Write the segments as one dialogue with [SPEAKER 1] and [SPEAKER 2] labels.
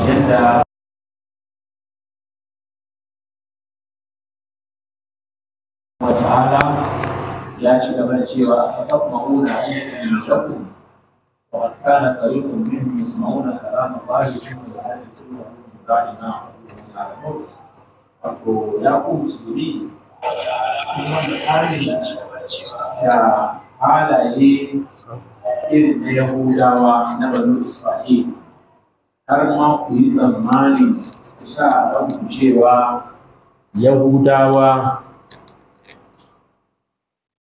[SPEAKER 1] yadda wata'ala ya ci gaba da cewa a faɗaɓɓa'una ayyukan yushaku wa kana fariqun minhum yasma'una kalama Allah thumma yuharrifunahu min ba'di ma ya'lamun. Wato ya ku musulmi kuma da hali da halaye irin na Yahudawa na Banu Isra'il har ma ku yi tsammani ku sa a ranku cewa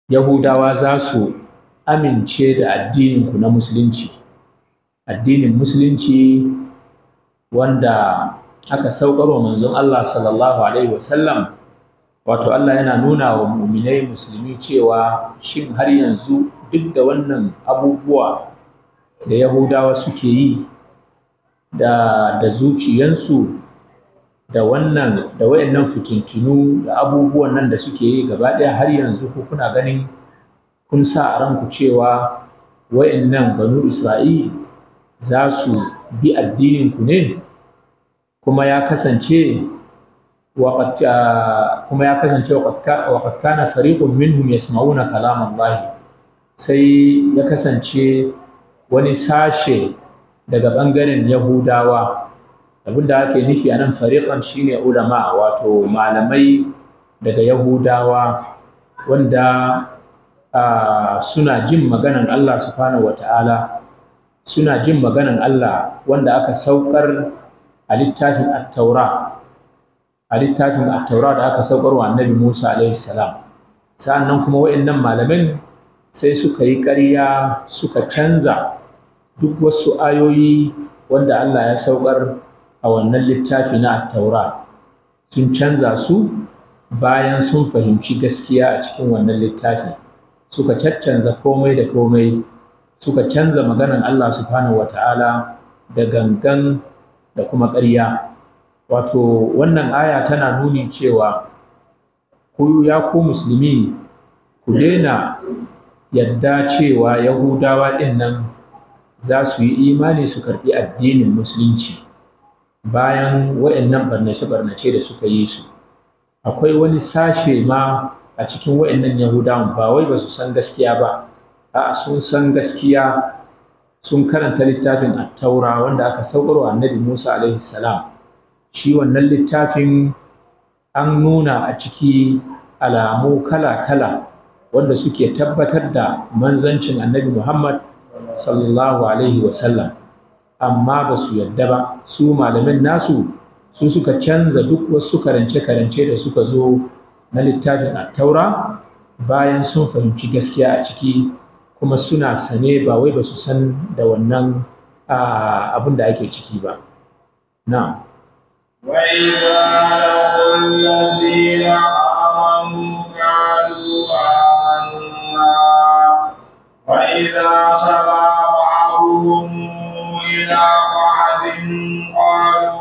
[SPEAKER 1] Yahudawa za su amince da addininku na Musulunci. Addinin Musulunci wanda aka saukar wa manzon Allah sallallahu Alaihi wasallam, wato Allah yana nuna wa mu'minai musulmi cewa shin har yanzu duk da wannan abubuwa da Yahudawa suke yi da zuciyansu da wayannan fitintunu da abubuwan nan da suke yi gaba ɗaya har yanzu ku kuna ganin kun sa a ranku cewa wayannan banu Isra'il za su bi addinin ku ne, kuma ya kasance waqad kana fariqun minhum yasma'una kalam Allah, sai ya kasance wani sashe daga bangaren Yahudawa. Abinda ake nufi a nan fariqan shine ulama, wato malamai daga Yahudawa wanda suna jin maganan Allah subhanahu wata'ala, suna jin maganan Allah wanda aka saukar a littafin at-taura da aka saukar wa annabi Musa alaihi salam. Sa'annan kuma wayannan malaman sai suka yi ƙarya, suka canza duk wasu ayoyi wanda Allah ya saukar a wannan littafi na taura, sun canza su bayan sun fahimci gaskiya a cikin wannan littafi, suka caccanza komai da komai, suka canza maganan Allah subhanahu wata'ala da gangan da kuma ƙarya. Wato wannan aya tana nuni cewa ku musulmi ku daina yadda cewa Yahudawa ɗin nan za su yi imani su karɓi addinin Musulunci bayan waɗannan barnace-barnace da suka yi su. Akwai wani sashe ma a cikin waɗannan Yahudawan ba wai ba su san gaskiya ba, a'a sun san gaskiya, sun karanta littafin at-taura wanda aka saukar wa annabi Musa alaihi salam. Shi wannan littafin an nuna a ciki alamu kala-kala wanda suke tabbatar da manzancin annabi Muhammad sallallahu alaihi wasallam, amma ba su yadda ba. Su malamin nasu su suka canza duk wasu karance-karance da suka zo na littafin at-taura bayan sun fahimci gaskiya a ciki, kuma suna sane ba wai ba su san da wannan abin da ake ciki ba. Na'am.
[SPEAKER 2] وَإِذَا لَقُوا الَّذِينَ آمَنُوا قَالُوا آمَنَّا وَإِذَا خَلَا بَعْضُهُمْ إِلَىٰ بَعْضٍ قَالُوا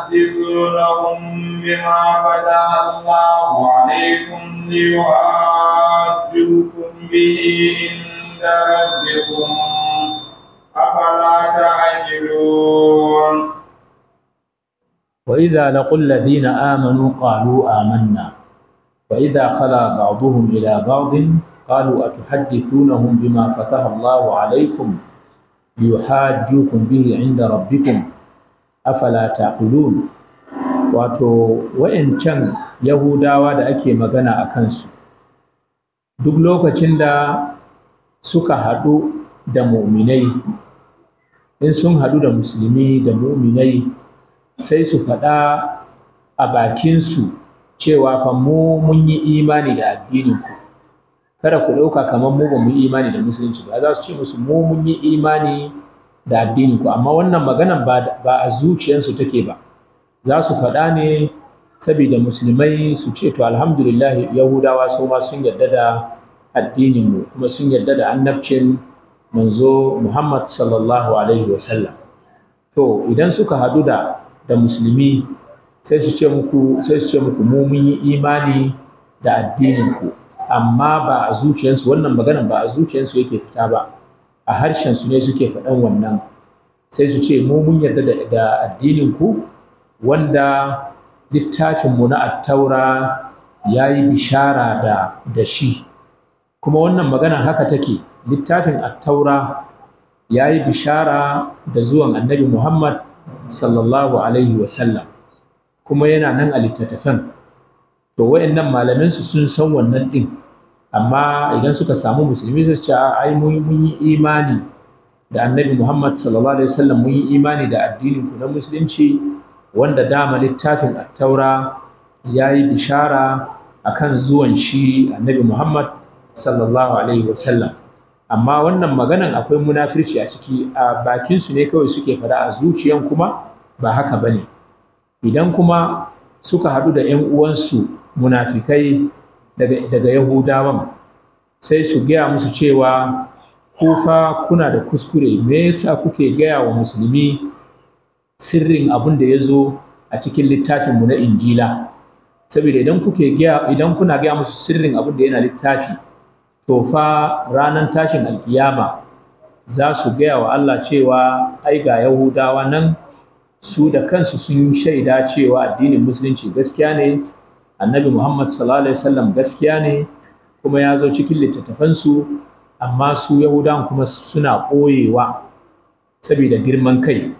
[SPEAKER 2] أَتُحَدِّثُونَهُم بِمَا فَتَحَ اللَّهُ عَلَيْكُمْ لِيُحَاجُّوكُم بِهِ عِندَ رَبِّكُمْ أَفَلَا تَعْقِلُونَ.
[SPEAKER 1] وَإِذَا لَقُوا الَّذِينَ آمَنُوا قَالُوا آمَنَّا وَإِذَا خَلَا بَعْضُهُمْ إِلَىٰ بَعْضٍ قَالُوا أَتُحَدِّثُونَهُم بِمَا فَتَحَ اللَّهُ عَلَيْكُمْ لِيُحَاجُّوكُم بِهِ عِندَ رَبِّكُمْ أَفَلَا تَعْقِلُونَ. Wato wa'incan Yahudawa da ake magana a kansu, duk lokacin da suka haɗu da mu'minai, in sun haɗu da musulmi da mu'minai, sai su faɗa a bakinsu cewa fa mun yi imani da addininku, kada ku ɗauka kamar mu ba mu yi imani da musulunci ba. Za su ce musu mun yi imani da addininku, amma wannan maganan ba a zuciyarsu take ba. Za su faɗa ne saboda musulmai su ce to alhamdulillah Yahudawa su ma sun yarda da addininmu, kuma sun yarda da annabcin manzo Muhammad sallallahu alaihi wasallam. To idan suka haɗu da musulmi sai su ce muku mu mun yi imani da addininku, amma ba a zuciyarsu, wannan maganan ba a zuciyarsu yake fita ba. a harshensu ne suke faɗan wannan, sai su ce mu mun yarda da addininku wanda littafinmu na attaura ya yi bishara da shi. Kuma wannan magana haka take, littafin attaura ya yi bishara da zuwan annabi Muhammad sallallahu alaihi wasallam, kuma yana nan a littattafan. To wayannan malamansu sun san wannan ɗin, amma idan suka samu musulmi su ce ai mun yi imani da annabi Muhammad sallallahu alaihi wasallam, mun yi imani da addinin ku na musulunci wanda dama littafin attaura ya yi bishara akan zuwan shi annabi Muhammad sallallahu alaihi wasallam. Amma wannan maganan akwai munafirci a ciki, a bakinsu ne kawai suke fada, a zuciyan kuma ba haka bane. Idan kuma suka haɗu da 'yan uwansu munafikai daga Yahudawan, sai su gaya musu cewa ku fa kuna da kuskure, me yasa kuke gaya wa musulmi sirrin abin da ya zo a cikin littafinmu na Injila? Saboda idan kuna gaya musu sirrin abin da yana littafi, to fa ranar tashin alkiyama za su gaya wa Allah cewa ai ga Yahudawa nan su da kansu sun shaida cewa addinin musulunci gaskiya ne, annabi Muhammad sallallahu alaihi wasallam gaskiya ne, kuma ya zo cikin littattafansu, amma su Yahudawan kuma suna ɓoyewa saboda girman kai.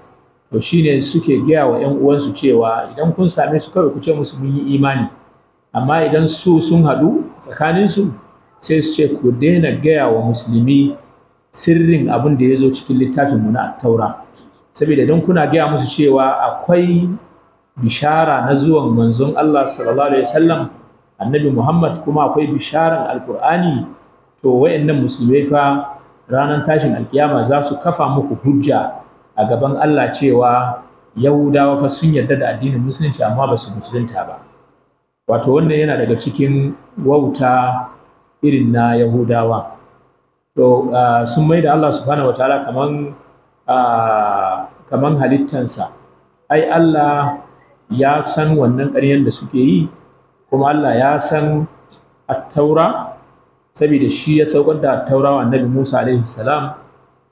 [SPEAKER 1] To shine suke gaya wa 'yan uwansu cewa idan kun same su kawai ku ce musu mun yi imani, amma idan su sun haɗu tsakaninsu sai su ce ku daina gaya wa musulmi sirrin abin da ya zo cikin littafinmu na taura, saboda idan kuna gaya musu cewa akwai bishara na zuwan manzon Allah sallallahu alaihi wasallam annabi Muhammad, kuma akwai bisharan alkur'ani, to wayannan musulmai fa ranar tashin alkiyama za su kafa muku hujja a gaban Allah cewa Yahudawa fa sun yarda da addinin musulunci amma ba su musulunta ba. Wato wannan yana daga cikin wauta irin na Yahudawa. To sun mai da Allah subhanahu wataala kaman halittansa. Ai Allah ya san wannan ƙaryan da suke yi, kuma Allah ya san attaura, saboda shi ya saukar da attaura wa annabi Musa alaihi salam,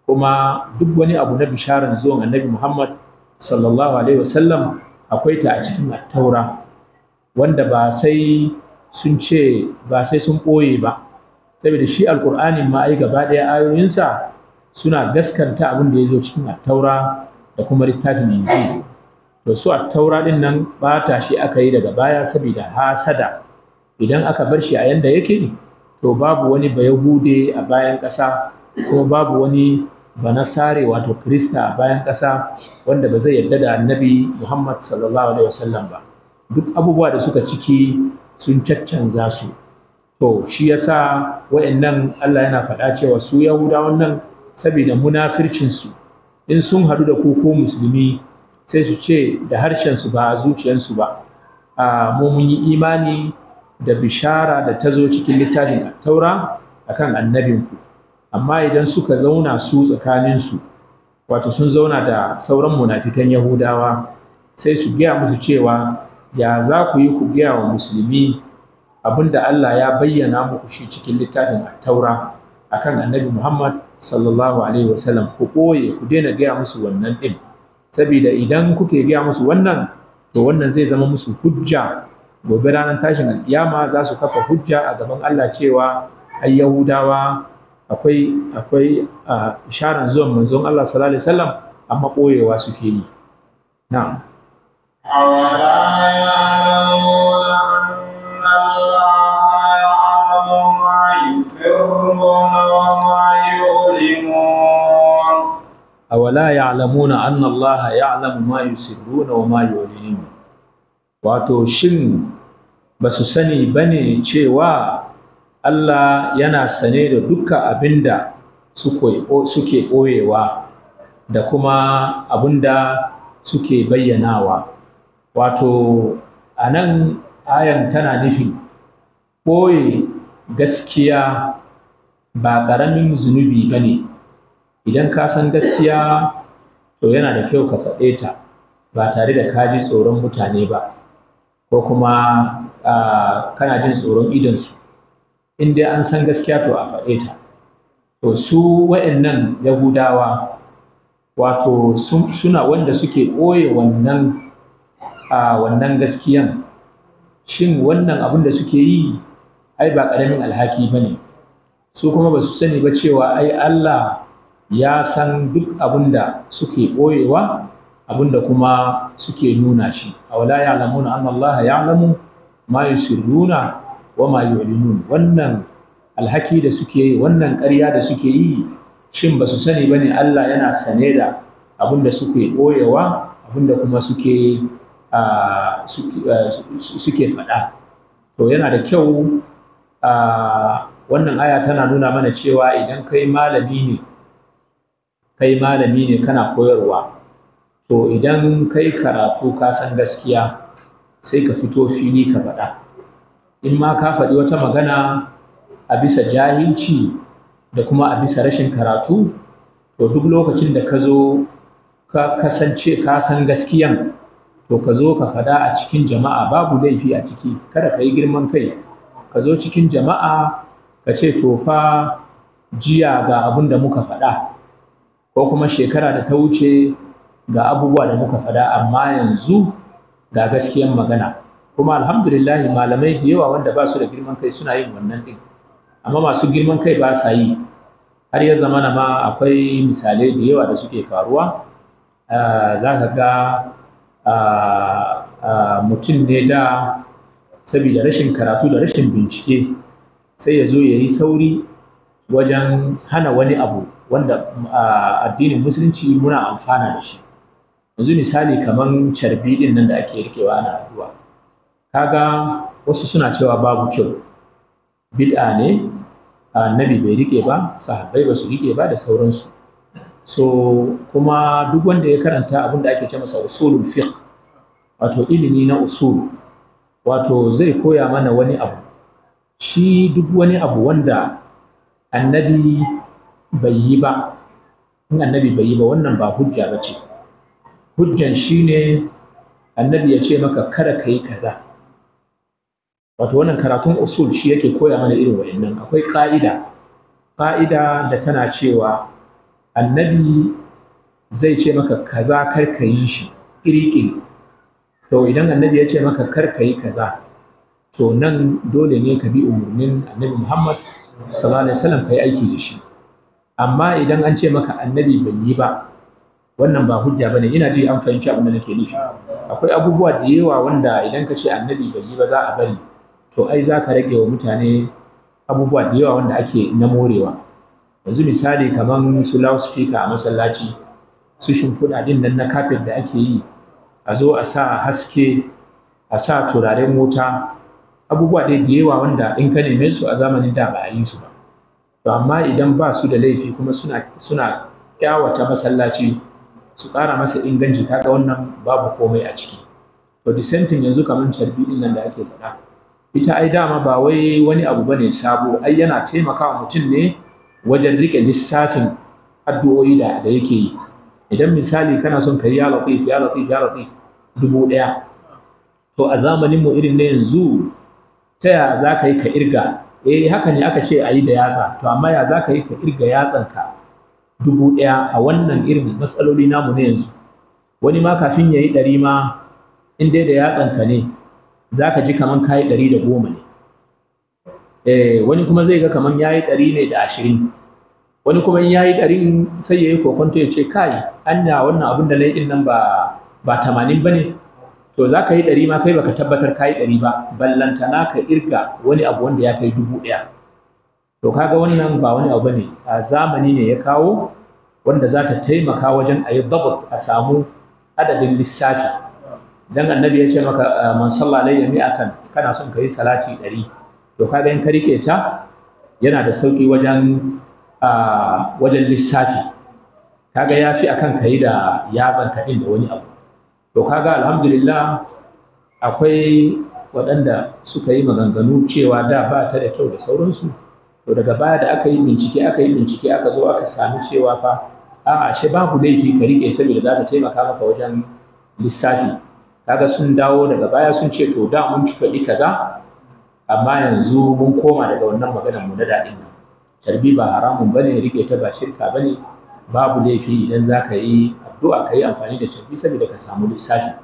[SPEAKER 1] kuma duk wani abu na bisharar zuwan annabi Muhammad sallallahu alaihi wasallam akwai ta a cikin attaura, wanda ba sai sun ɓoye ba, saboda shi alƙur'anin ma ai gaba ɗaya ayoyinsa suna gaskanta abin da ya zo cikin attaura da kuma littafin injil. To su attaura ɗin nan ɓata shi aka yi daga baya saboda hasada. Idan aka bar shi a yanda yake, to babu wani bayahude a bayan ƙasa, kuma babu wani banasare wato krista a bayan ƙasa wanda ba zai yarda da annabi Muhammad sallallahu alaihi wasallam ba. Duk abubuwa da suka ciki sun caccanza su. To shi yasa wayannan Allah yana faɗa cewa su Yahudawan nan saboda munafircinsu, in sun haɗu da ku ko musulmi sai su ce da harshensu ba a zuciyarsu ba, mu mun yi imani da bishara da ta zo cikin littafin taura akan annabinku. Amma idan suka zauna su tsakaninsu, wato sun zauna da sauran munafikan Yahudawa, sai su gaya musu cewa ya za ku yi ku gaya wa musulmi abinda Allah ya bayyana muku shi cikin littafin taura akan annabi Muhammad sallallahu alaihi wasallam, ku ɓoye, ku daina gaya musu wannan ɗin, saboda idan kuke gaya musu wannan, to wannan zai zama musu hujja gobe ranar tashin alƙiyama. Za su kafa hujja a gaban Allah cewa ai Yahudawa akwai isharar zuwan manzon Allah sallallahu alaihi wasallam, amma ɓoyewa suke yi. Na'am. أولا يعلمون أن الله يعلم ما يسرون وما يعلنون. Wato shin ba su sani bane cewa Allah yana sane da dukkan abinda suke ɓoyewa da kuma abinda suke bayyanawa. Wato a nan ayan tana nufin ɓoye gaskiya ba ƙaramin zunubi ba ne. Idan ka san gaskiya, to yana da kyau ka faɗe ta ba tare da ka ji tsoron mutane ba, ko kuma kana jin tsoron idonsu. In dai an san gaskiya, to a faɗe ta. to su wa'annan yahudawa wato suna wanda suke ɓoye wannan gaskiyan, shin wannan abin da suke yi ai ba ƙaramin alhaki ba ne, su kuma ba su sani ba cewa ai Allah ya san duk abin da suke ɓoyewa, abin da kuma suke nuna shi. Awala ya'lamuna anna Allah ya'lamu ma yusirruna wa ma yu'linun. Wannan alhaki da suke yi, wannan ƙarya da suke yi, shin ba su sani ba ne Allah yana sane da abin da suke ɓoyewa, abin da kuma suke faɗa. To yana da kyau, wannan aya tana nuna mana cewa idan kai malami ne kana koyarwa, to idan kai karatu ka san gaskiya sai ka fito fili ka faɗa. In ma ka faɗi wata magana a bisa jahilci da kuma a bisa rashin karatu, to duk lokacin da ka zo ka kasance ka san gaskiyan, to ka zo ka faɗa a cikin jama'a, babu laifi a ciki. Kada ka yi girman kai, ka zo cikin jama'a ka ce to fa jiya ga abin da muka faɗa, ko kuma shekara da ta wuce ga abubuwa da muka faɗa, amma yanzu ga gaskiyan magana. Kuma alhamdulillahi malamai da yawa wanda ba su da girman kai suna yin wannan ɗin, amma masu girman kai ba sa yi. Har ya zamana ma akwai misalai da yawa da suke faruwa. Za ka ga mutum ne da saboda rashin karatu da rashin bincike sai ya zo ya yi sauri wajen hana wani abu wanda addinin musulunci muna amfana da shi. Yanzu misali kamar carbi ɗin nan da ake rikewa ana addu'a, kaga wasu suna cewa babu kyau, bid'a ne, annabi bai rike ba, sahabbai ba su rike ba da sauransu. So kuma duk wanda ya karanta abin da ake ce masa usulul fiqh, wato ilimi na usul, wato zai koya mana wani abu. Shi duk wani abu wanda annabi bai yi ba, in annabi bai yi ba, wannan ba hujja ba ce. Hujjan shi ne annabi ya ce maka kada ka yi kaza. Wato wannan karatun usul shi yake koya mana irin wa'annan. Akwai ƙa'ida da tana cewa annabi zai ce maka kaza kar ka yi shi ƙiri-ƙiri. To idan annabi ya ce maka kar ka yi kaza, to nan dole ne ka bi umarnin annabi Muhammad sallallahu alaihi wasallam, ka yi aiki da shi. Amma idan an ce maka annabi bai yi ba, wannan ba hujja bane. Ina ji an fahimci abin da nake nufi. Akwai abubuwa da yawa wanda idan ka ce annabi bai yi ba za a bari, to ai za ka rage wa mutane abubuwa da yawa wanda ake na morewa. Yanzu misali kamar su loudspeaker a masallaci, su shimfiɗa ɗin nan na kafet da ake yi, a zo a sa haske, a sa turaren wuta, abubuwa dai da yawa wanda in ka neme su a zamanin da ba a yi su ba. To amma idan ba su da laifi kuma suna kyawata masallaci, su ƙara masa inganci, kaga wannan babu komai a ciki. To the same thing yanzu kamar carbi ɗin nan da ake faɗa, ita ai dama ba wai wani abu bane sabo, ai yana taimakawa mutum ne wajen riƙe lissafin addu'o'i da yake yi. Idan misali kana son ka yi ya latif ya latif ya latif 1000, to a zamanin mu irin na yanzu, ta ya za ka yi ka irga? Haka ne aka ce a yi da yatsa, to amma ya za ka yi ka irga yatsanka 1000 a wannan irin matsaloli namu na yanzu? Wani ma kafin ya yi 100 ma, in dai da yatsanka ne, za ka ji kamar ka yi 110 ne. Wani kuma zai ga kamar ya yi 100 ne da 20. Wani kuma in ya yi 100 sai ya yi kokonto ya ce kai, anya wannan abin da na yi ɗin nan ba 80 ba ne? To za ka yi 100 ma kai baka tabbatar ka yi 100 ba, ballantana ka irga wani abu wanda ya kai 1000. To kaga wannan ba wani abu ne, a zamani ne ya kawo, wanda za ta taimaka wajen a yi dabat, a samu adadin lissafi. Dan annabi ya ce maka man salla alayya mi'atan, kana son ka yi salati 100, to kaga in ka rike ta yana da sauki wajen lissafi. Kaga yafi akan ka yi da yatsan ka da wani abu. To kaga alhamdulillah akwai waɗanda suka yi maganganu cewa da ba ta da kyau da sauransu. To daga baya da aka yi bincike aka zo aka sami cewa fa a'a, shi babu laifi ka rike saboda za ta taimaka maka wajen lissafi. Kaga sun dawo daga baya sun ce to da mun faɗi kaza, amma yanzu mun koma daga wannan maganar mu na daɗin nan. carbi ba haramun bane, rike ta ba shirka bane, babu laifi idan za ka yi addu'a ka yi amfani da carbi saboda ka samu lissafi.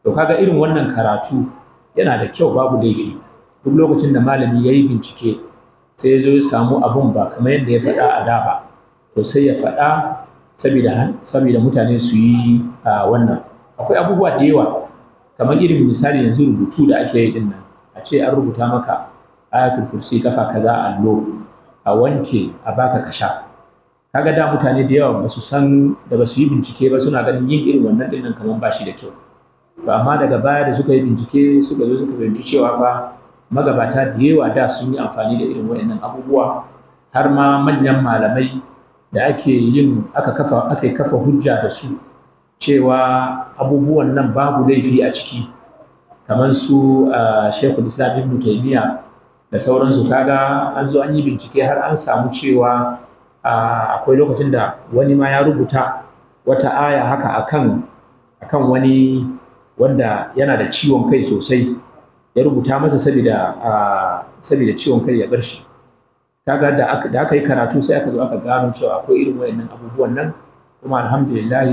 [SPEAKER 1] To kaga irin wannan karatu yana da kyau, babu laifi duk lokacin da malami ya yi bincike sai ya zo ya samu abun ba kamar yadda ya faɗa a da ba, to sai ya faɗa saboda mutane su yi wannan. Akwai abubuwa da yawa kamar irin misali yanzu rubutu da ake yi din nan, a ce an rubuta maka ayatul kursi kafa kaza a allo, a wanke a baka ka sha. Kaga da mutane da yawa basu san da basu yi bincike ba suna ganin yin irin wannan din nan kamar ba shi da kyau. To amma daga baya da suka yi bincike suka zo suka fahimci cewa fa magabata da yawa da sun yi amfani da irin waɗannan abubuwa, har ma manyan malamai da aka kafa hujja da su cewa abubuwan nan babu laifi a ciki, kamar su Sheikhul Islam Ibn Taymiyyah da sauransu. Kaga an zo an yi bincike har an samu cewa akwai lokacin da wani ma ya rubuta wata aya haka akan wani wanda yana da ciwon kai sosai, ya rubuta masa saboda ciwon kai ya bar shi. Kaga da aka yi karatu sai aka zo aka gano cewa akwai irin wayannan abubuwan nan, kuma alhamdulillah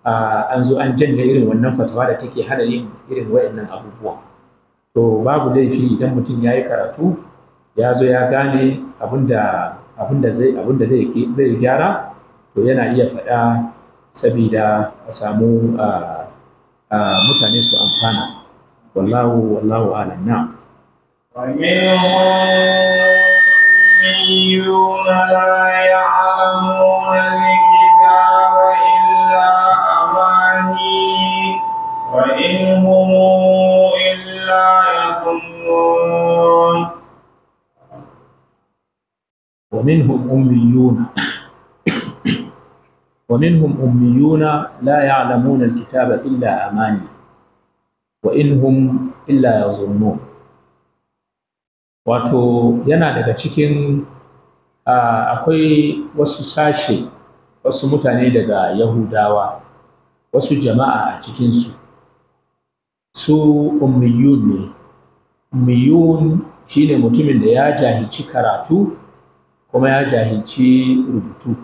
[SPEAKER 1] an zo an janye irin wannan fatawa da take hana yin irin wayannan abubuwa. To babu laifi idan mutum ya yi karatu ya zo ya gane abinda zai gyara, to yana iya faɗa saboda a samu mutane su amfana. wallahu a'lam. Na'am.
[SPEAKER 2] أميون لا يعلمون الكتاب إلا أماني وإن هم إلا يظنون.
[SPEAKER 1] ومنهم أميون لا يعلمون الكتاب إلا أماني وإن هم إلا يظنون. Wato yana daga cikin akwai wasu mutane daga Yahudawa, wasu jama'a a cikinsu, su ummiyun ne. Ummiyun shine mutumin da ya jahilci karatu kuma ya jahilci rubutu.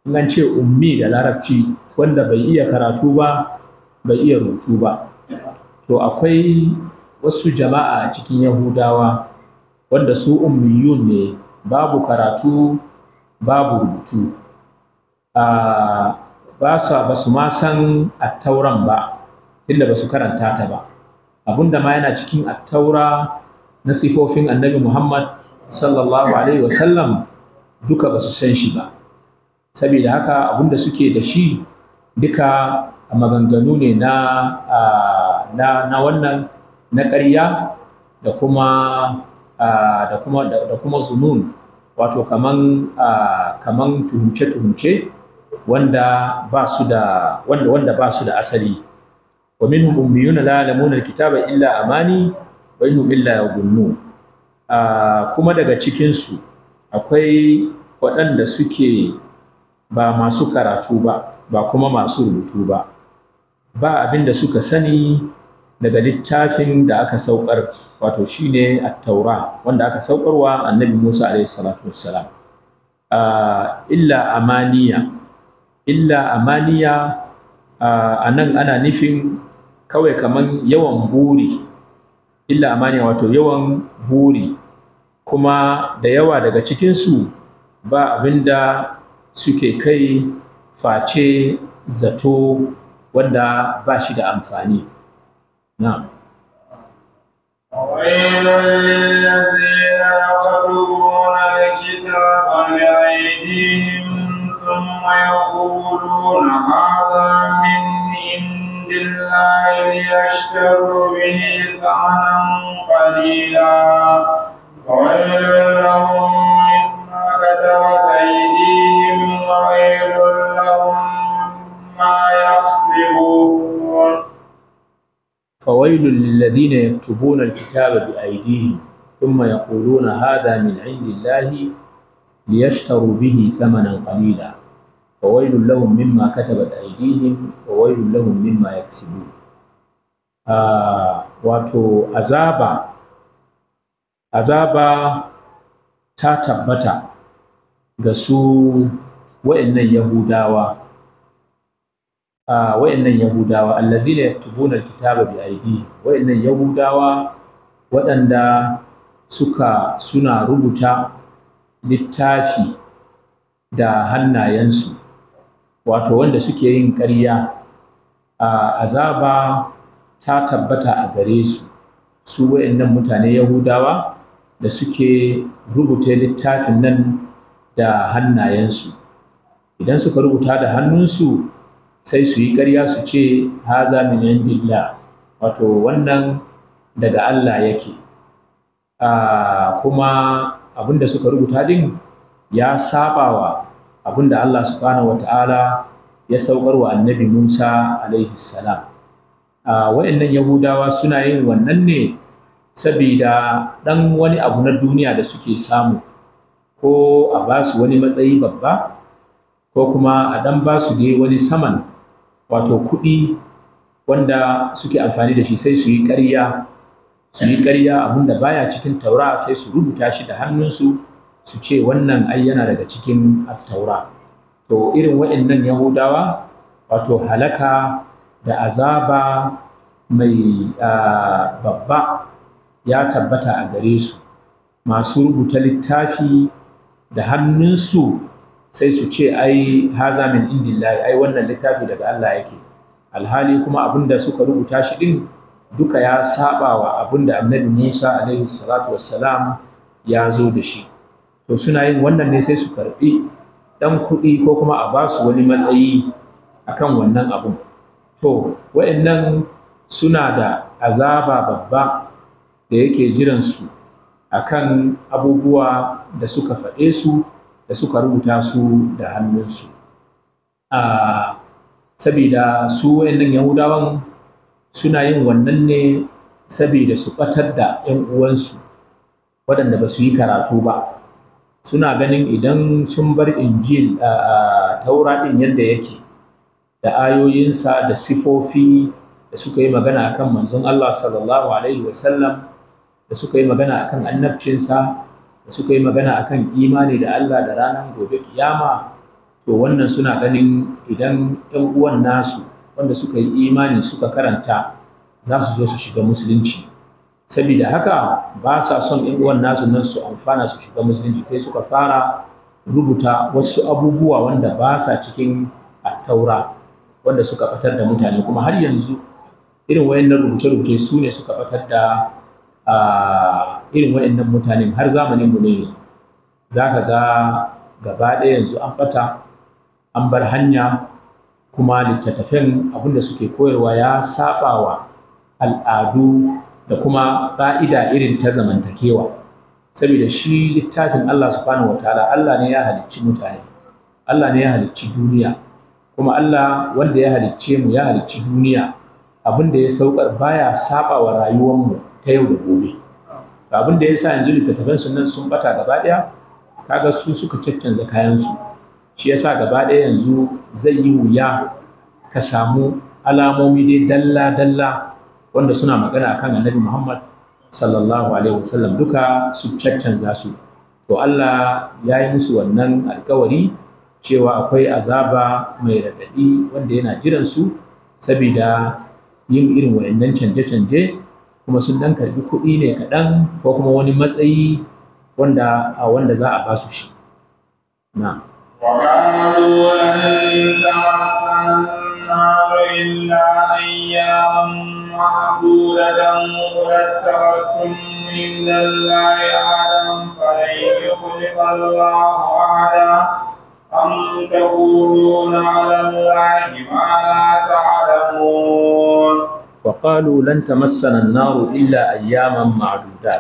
[SPEAKER 1] In an ce ummi da larabci wanda bai iya karatu ba bai iya rubutu ba. To akwai wasu jama'a a cikin Yahudawa wanda su ummiyun ne, babu karatu babu rubutu, ba su ma san attauran ba tunda ba su karanta ta ba. Abinda ma yana cikin attaura na sifofin annabi Muhammad sallallahu alaihi wasallam duka ba su san shi ba. Saboda haka abinda suke da shi duka maganganu ne na wannan na ƙarya da kuma zunun, wato kaman tuhumce wanda ba su da asali. Wa minhum ummiyuna la ya'lamuna alkitaba illa amani wa innahum illa yadhunnun. Kuma daga cikin su akwai waɗanda suke ba masu karatu ba kuma masu rubutu ba abinda suka sani daga littafin da aka saukar, wato shine at-taura wanda aka saukarwa annabi Musa alaihi salatu wassalam. illa amaniya anan ana nufin kawai kaman yawan buri. Illa amaniya wato yawan buri, kuma da yawa daga cikinsu ba abinda suke kai face zato wanda ba shi da amfani. نعم.
[SPEAKER 2] وويل للذين يكتبون الكتاب بأيديهم ثم يقولون هذا من عند الله ليشتروا به ثمنا قليلا وويل لهم مما كتبت أيديهم وويل لهم ما يكسبون.
[SPEAKER 1] فويل للذين يكتبون الكتاب بأيديهم ثم يقولون هذا من عند الله ليشتروا به ثمنا قليلا فويل لهم مما كتبت أيديهم وويل لهم مما يكسبون. wato azaba ta tabbata ga su wa'annan Yahudawa allazina yaktubuna alkitaba bi aydihim, wa'annan Yahudawa waɗanda suna rubuta littafi da hannayensu, wato wanda suke yin ƙarya. Azaba ta tabbata a gare su wa'annan mutane Yahudawa da suke rubuta littafin nan da hannayensu. Idan suka rubuta da hannunsu sai su yi ƙarya su ce haza min indillah, wato wannan daga Allah yake. Kuma abinda suka rubuta din ya sabawa abinda Allah subhanahu wata'ala ya saukar wa annabi Musa alaihi salam. Wa'annan Yahudawa suna yin wannan ne saboda ɗan wani abu na duniya da suke samu, ko a ba su wani matsayi babba, ko kuma a ɗan ba su dai wani saman, wato kuɗi wanda suke amfani da shi, sai su yi ƙarya abinda baya cikin taura sai su rubuta shi da hannunsu su ce wannan ai yana daga cikin taura. To irin waɗannan Yahudawa, wato halaka da azaba mai babba ya tabbata a gare su. Masu rubuta littafi da hannunsu sai su ce ai haza min indillahi, ai wannan littafi daga Allah yake, alhali kuma abinda suka rubuta shi din duka ya saba wa abinda annabi Musa alaihi salatu wassalam ya zo da shi. To suna yin wannan ne sai su karɓi ɗan kuɗi ko kuma a ba su wani matsayi akan wannan abun. To wa'annan suna da azaba babba da yake jiransu akan abubuwa da suka faɗe su da suka rubuta su da hannunsu. Sabida su wa'annan Yahudawan suna yin wannan ne sabida su ɓatar da 'yan uwansu waɗanda ba su yi karatu ba. Suna ganin idan sun bar Injil Taura ɗin yadda yake, da ayoyinsa da sifofi da suka yi magana akan manzon Allah sallallahu alaihi wasallam, da suka yi magana akan annabcinsa, da suka yi magana akan imani da Allah da ranar gobe kiyama, to wannan suna ganin idan 'yan uwan nasu wanda suka yi imani suka karanta za su zo su shiga musulunci. Saboda haka ba sa son 'yan uwan nasu nan su amfana su shiga musulunci, sai suka fara rubuta wasu abubuwa wanda ba sa cikin taura, wanda suka batar da mutane. Kuma har yanzu irin wayannan rubuce-rubuce su ne suka batar da irin wayannan mutanen har zamanin mu ne yanzu. Za ka ga gaba ɗaya yanzu an ɓata, an bar hanya, kuma littattafan abinda suke koyarwa ya saɓawa al'adu da kuma ƙa'ida irin ta zamantakewa. Saboda shi littafin Allah subhanahu wataala, Allah ne ya halicci mutane, Allah ne ya halicci duniya, kuma Allah wanda ya halicce mu ya halicci duniya, abinda ya saukar baya saɓawa rayuwarmu ta yau da gobe. Abin da ya sa yanzu littattafan sunan sun bata gaba ɗaya, kaga su suka caccanza kayansu. Shi ya sa gaba ɗaya yanzu zai yi wuya ka samu alamomi dai dalla-dalla wanda suna magana akan annabi Muhammad sallallahu alaihi wasallam, duka su caccanza su. To Allah ya yi musu wannan alkawari cewa akwai azaba mai raɗaɗi wanda yana jiran su saboda yin irin wayannan canje-canje, kuma sun dan karbi kuɗi ne kaɗan ko kuma wani matsayi wanda za a ba su shi. Na.
[SPEAKER 2] وقالوا لن تمسنا النار إلا أياما معدودة قل اتخذتم عند الله عهدا فلن يخلف الله عهدا أم تقولون على الله ما لا تعلمون.
[SPEAKER 1] وقالوا لن تمسنا النار إلا أياما معدودة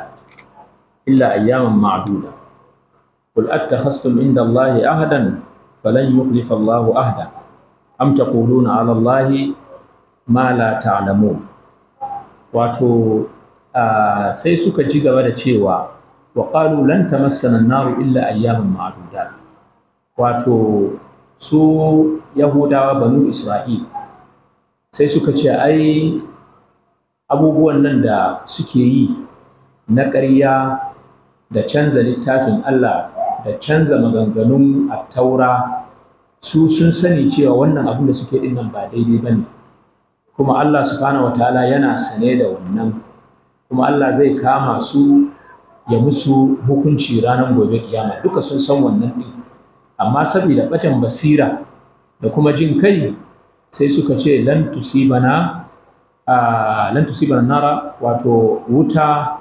[SPEAKER 1] قل أتخذتم عند الله عهدا فلن يخلف الله عهدا أم تقولون على الله ما لا تعلمون. wato sai suka ji gaba da cewa wa qalu lan tamassana an-nar illa ayyaman ma'dudat, wato su Yahudawa banu Isra'il sai suka ce ai abubuwan nan da suke yi na ƙarya da canza littafin Allah da canza maganganun attaura su sun sani cewa wannan abin da suke ɗin nan ba daidai ba ne, kuma Allah subhanahu wataala yana sane da wannan, kuma Allah zai kama su ya musu hukunci ranar gobe kiyama, duka sun san wannan ɗin, amma saboda ɓatan basira da kuma jin kai sai suka ce lan tusibana nara, wato wuta,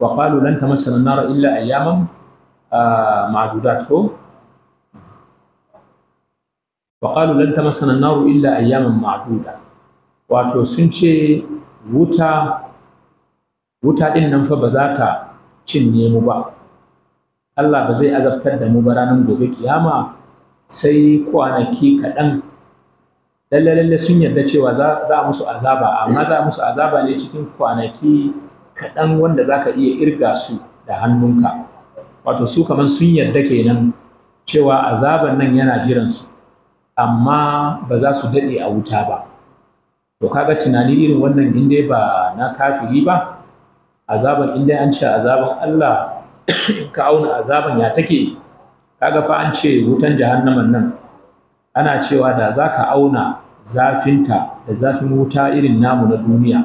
[SPEAKER 1] wa qalu lan tamassana nara illa ayyaman ma'dudat ko wa qalu lan tamassana naru illa ayyaman ma'duda, wato sun ce wuta din nan fa ba za ta cinye mu ba, Allah ba zai azabtar da mu ba ranar gobe kiyama sai kwanaki kaɗan. Lalle sun yarda cewa za a musu azaba, amma za a musu azaba ne cikin kwanaki kaɗan wanda za ka iya irga su da hannunka. Wato su kamar sun yarda kenan cewa azaban nan yana jiransu, amma ba za su daɗe a wuta ba. To kaga tunani irin wannan in dai ba na kafiri ba, azaban in dai an ce azaban Allah ka auna azaban ya take, kaga fa an ce wutan jahannaman nan ana cewa da za ka auna zafinta da zafin wuta irin namu na duniya,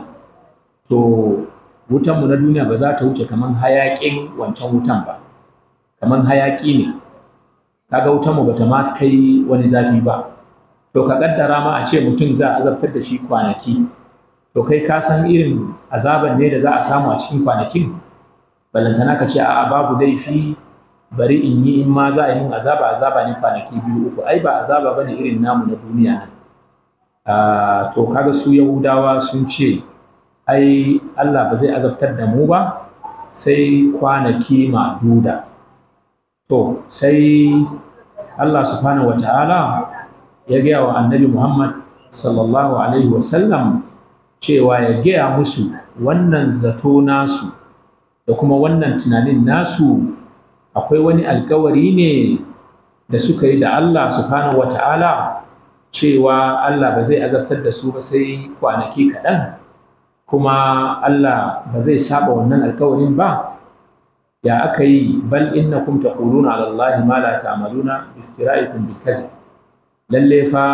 [SPEAKER 1] to wutanmu na duniya ba za ta wuce kamar hayaƙin wancan wutan ba, kamar hayaƙi ne, kaga wutanmu ba ta ma kai wani zafi ba. To ka ƙaddara ma a ce mutum za a azabtar da shi kwanaki, to kai ka san irin azaban ne da za a samu a cikin kwanakin, ballantana ka ce a'a babu laifi bari in yi, in ma za a yi min azaba ne kwanaki 2-3, ai ba azaba bane irin namu na duniya nan. To kaga su Yahudawa sun ce ai Allah ba zai azabtar da mu ba sai kwanaki ma'duda. To sai Allah subhanahu wata'ala ya gaya wa annabi Muhammad sallallahu alaihi wasallam cewa ya gaya musu wannan zato nasu da kuma wannan tunanin nasu akwai wani alkawari ne da suka yi da Allah subhanahu wata'ala cewa Allah ba zai azabtar da su ba sai kwanaki kaɗan, kuma Allah ba zai saba wannan alkawarin ba. Ya aka yi, bal innakum taquluna ala Allahi ma la ta'maluna bi iftira'ikum bil kadhib. Lalle fa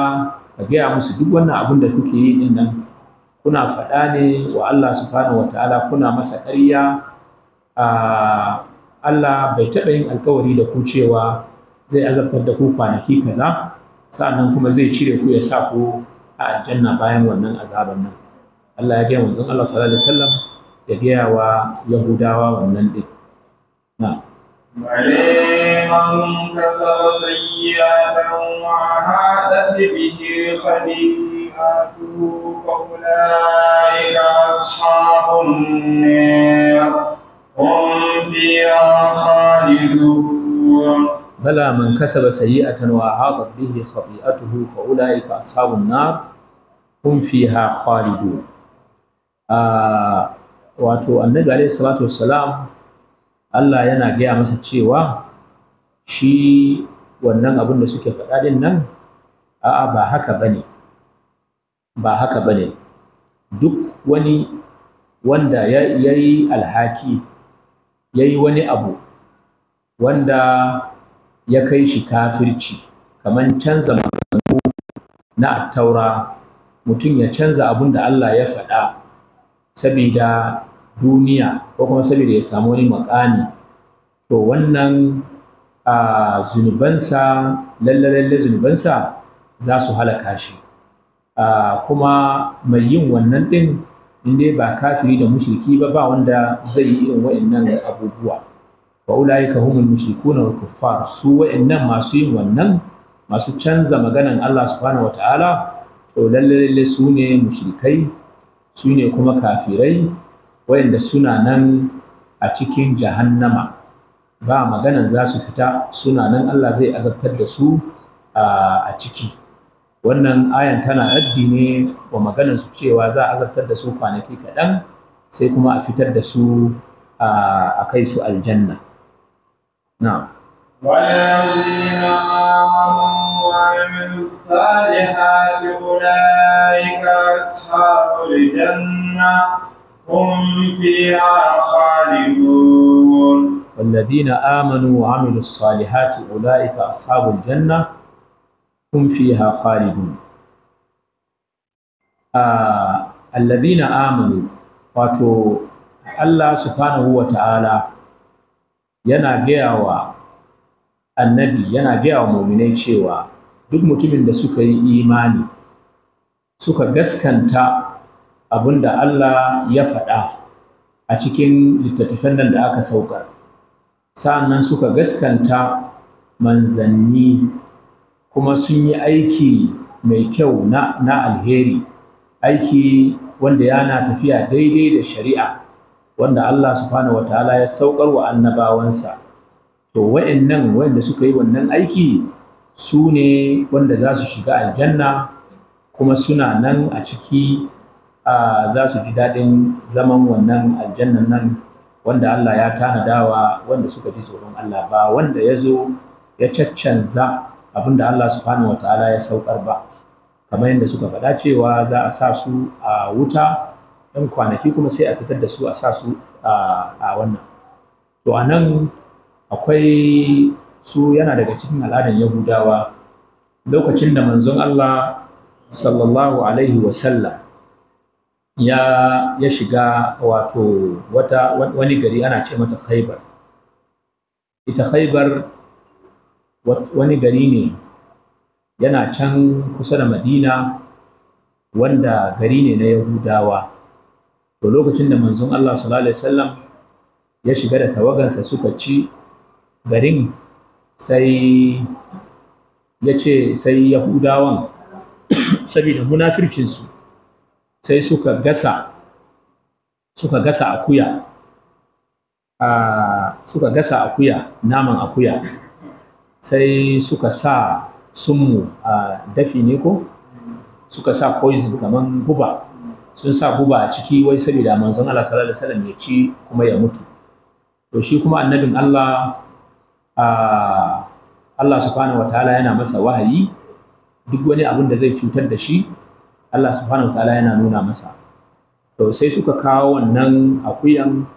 [SPEAKER 1] ka gaya musu duk wannan abin da kuke yi din nan kuna faɗa ne wa Allah subhanahu wata'ala, kuna masa ƙarya. Allah bai taɓa yin alkawari da ku cewa zai azabtar da ku kwanaki kaza, sa'annan kuma zai cire ku ya sa ku a aljanna bayan wannan azaban nan. Allah ya gaya manzon Allah sallallahu alaihi wasallam ya gaya wa Yahudawa wannan din. Na.
[SPEAKER 2] من كسب سيئة وأحاطت به خطيئته فأولئك أصحاب النار هم فيها خالدون.
[SPEAKER 1] بلى من كسب سيئة وأحاطت به خطيئته فأولئك أصحاب النار هم فيها خالدون. wato annabi alaihi salatu wassalam Allah yana gaya masa cewa shi wannan abin da suke faɗa din nan a'a ba haka bane, duk wani wanda ya yi alhaki, ya yi wani abu wanda ya kai shi kafirci, kamar canza maganganu na attaura, mutum ya canza abin da Allah ya faɗa saboda duniya ko kuma saboda ya samu wani makami, to wannan zunubansa lalle zunubansa za su halaka shi. Kuma mai yin wannan ɗin inda ba kafiri da mushriki ba wanda zai yi irin wa'annan abubuwa. Fa ulaika humul mushrikuna wal kuffar, su wa'annan masu yin wannan, masu canza maganan Allah subhanahu wataala, to lalle su ne mushrikai, su ne kuma kafirai wayanda suna nan a cikin jahannama, ba maganan za su fita, suna nan Allah zai azabtar da su a ciki. Wannan ayan tana raddi ne wa maganan su cewa za a azabtar da su kwanaki kaɗan sai kuma a fitar da su a kai su aljanna. Na'am.
[SPEAKER 2] والذين آمنوا وعملوا الصالحات أولئك أصحاب الجنة هم فيها خالدون.
[SPEAKER 1] والذين آمنوا وعملوا الصالحات أولئك أصحاب الجنة هم فيها خالدون. الذين آمنوا wato Allah subhanahu wa ta'ala yana gaya wa annabi, yana gaya wa muminai cewa duk mutumin da suka yi imani suka gaskanta abinda Allah ya faɗa a cikin littattafan nan da aka saukar, sa'annan suka gaskanta manzanni kuma sun yi aiki mai kyau na alheri, aiki wanda yana tafiya daidai da shari'a wanda Allah subhanahu wataala ya saukar wa annabawansa. To wa'annan wanda suka yi wannan aiki su ne wanda za su shiga aljanna kuma suna nan a ciki, za su ji daɗin zaman wannan aljannan nan wanda Allah ya tanadawa wanda suka ji tsoron Allah, ba wanda ya zo ya caccanza abinda Allah subhanahu wataala ya saukar ba, kamar yadda suka faɗa cewa za a sa su a wuta ɗan kwanaki kuma sai a fitar da su a sa su a wannan. To a nan akwai su, yana daga cikin al'adar Yahudawa, lokacin da manzon Allah sallallahu alaihi wasallam ya shiga wato wani gari ana ce mata Khaibar. Ita Khaibar wani gari ne yana can kusa da Madina, wanda gari ne na Yahudawa. To lokacin da manzon Allah sallallahu alaihi wasallam ya shiga da tawagansa suka ci garin, sai ya ce sai Yahudawan saboda munafircinsu sai suka gasa akuya, naman akuya, sai suka sa sunmu a dafi ne ko suka sa poison kaman guba, sun sa guba a ciki wai saboda manzon Allah sallallahu alaihi wasallam ya ci kuma ya mutu. To shi kuma annabin Allah, Allah subhanahu wataala yana masa wahayi, duk wani abin da zai cutar da shi Allah subhanahu wataala yana nuna masa. To sai suka kawo wannan akuyan,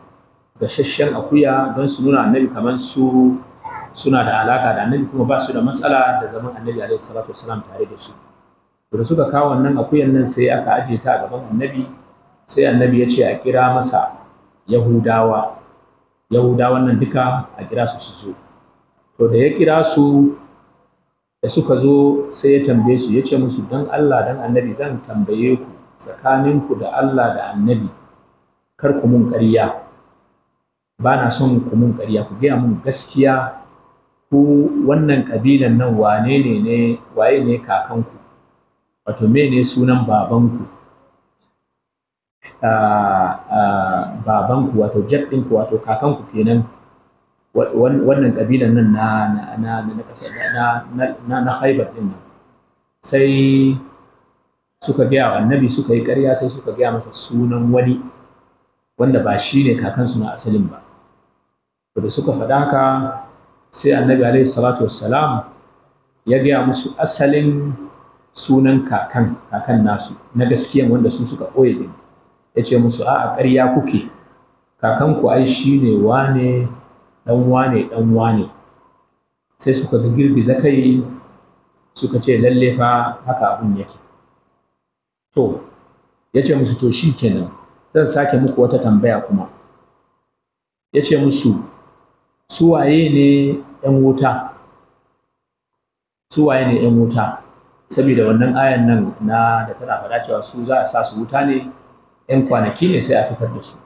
[SPEAKER 1] gasasshen akuya, don su nuna annabi kamar su suna da alaka da annabi kuma ba su da matsala da zaman annabi alaihi salatu wasalam tare da su. To da suka kawo wannan akuyan nan sai aka ajiye ta a gaban annabi, sai annabi ya ce a kira masa Yahudawan nan duka a kira su zo. To da ya kira su, da suka zo sai ya tambaye su, ya ce musu don Allah dan annabi zan tambaye ku tsakaninku da Allah da annabi, kar ku mun ƙarya, ba na son ku mun ƙarya, ku gaya mun gaskiya, ku wannan ƙabilan nan waye ne kakanku, wato mene sunan babanku, wato jet ɗinku, wato kakanku kenan, wannan ƙabilan nan na Khaibar ɗin nan. Sai suka gaya wa annabi, suka yi ƙarya, sai suka gaya masa sunan wani wanda ba shi ne kakansu na asalin ba. To da suka faɗa haka, sai annabi alaihi salatu wassalam ya gaya musu asalin sunan kakan nasu na gaskiyan wanda su suka ɓoye din. Ya ce musu a'a ƙarya kuke, kakanku ai shi ne wane ɗan wane. Sai suka ga girgiza kai, suka ce lalle fa haka abin yake. To ya ce musu to shi kenan, zan sake muku wata tambaya kuma. Ya ce musu su waye ne 'yan wuta? Saboda wannan ayan nan da tana faɗa cewa su za a sa su wuta ne, 'yan kwanaki ne sai a fitar da su.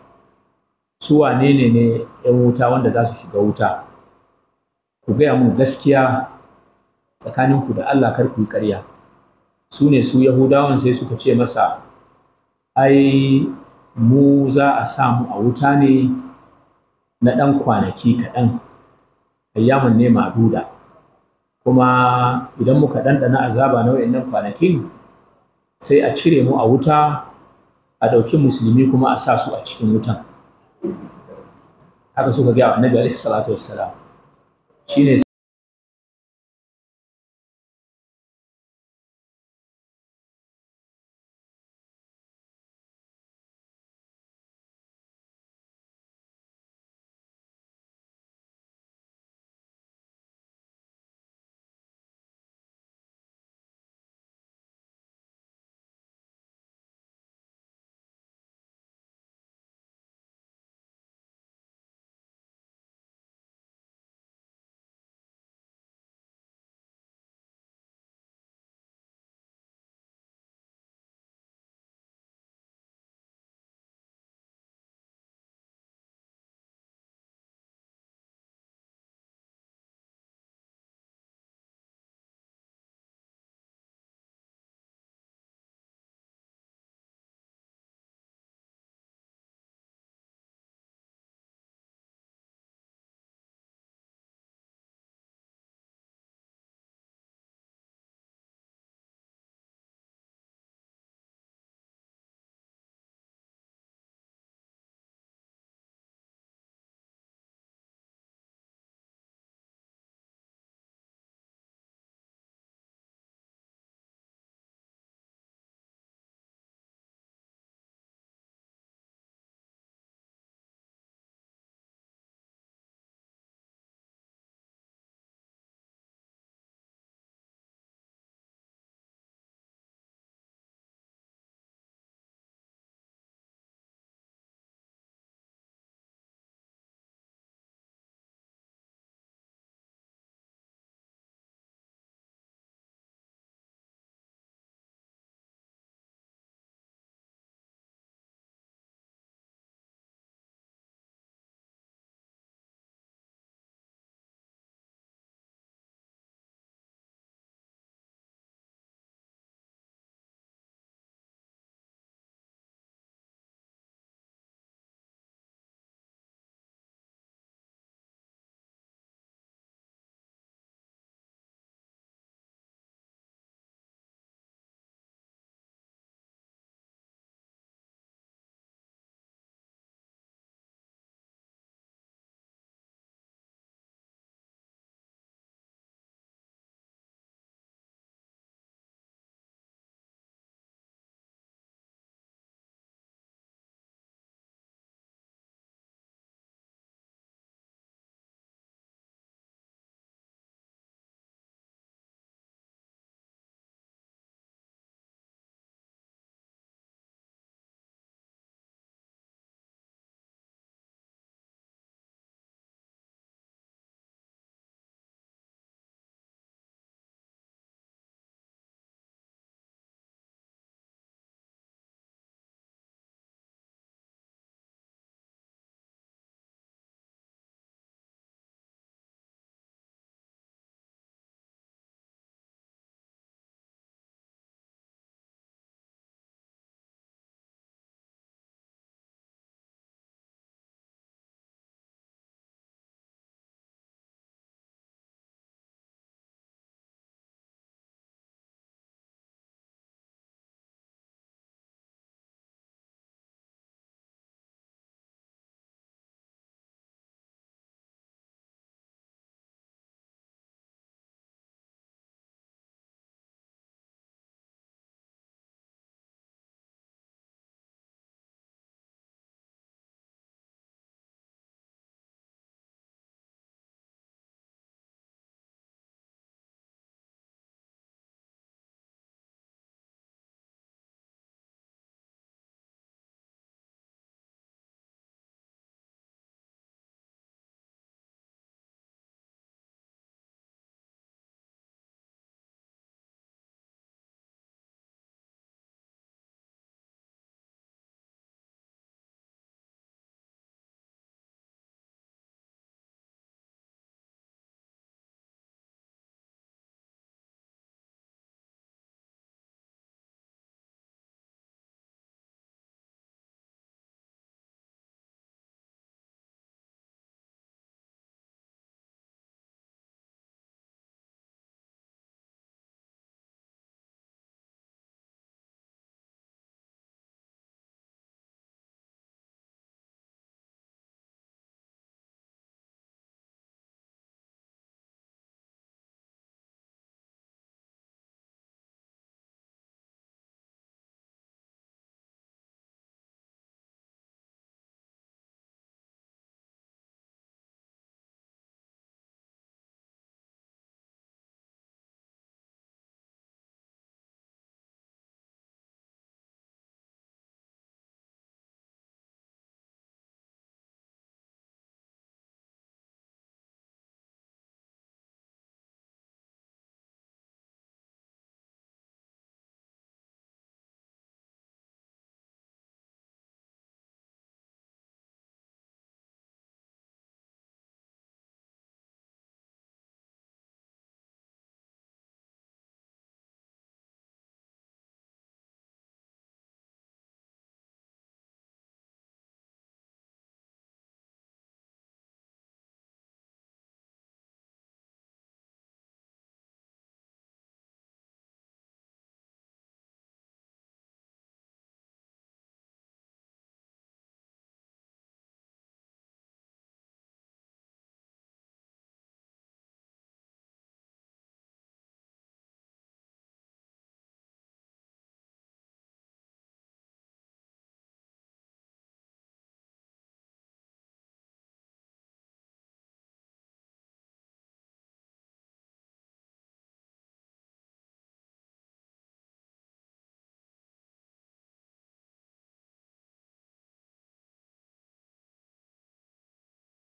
[SPEAKER 1] Su wane ne 'yan wuta wanda za su shiga wuta? Ku gaya mun gaskiya tsakaninku da Allah, kar ku yi ƙarya. Su ne su Yahudawan sai suka ce masa, ai mu za a sa mu a wuta ne na ɗan kwanaki kaɗan, ayyaman ne ma'duda, kuma idan muka ɗanɗana azaba na wa'innan kwanakin sai a cire mu a wuta, a ɗauki musulmi kuma a sa su a cikin wutan. Haka suka gaya wa annabi alaihi salatu wassalam. Shine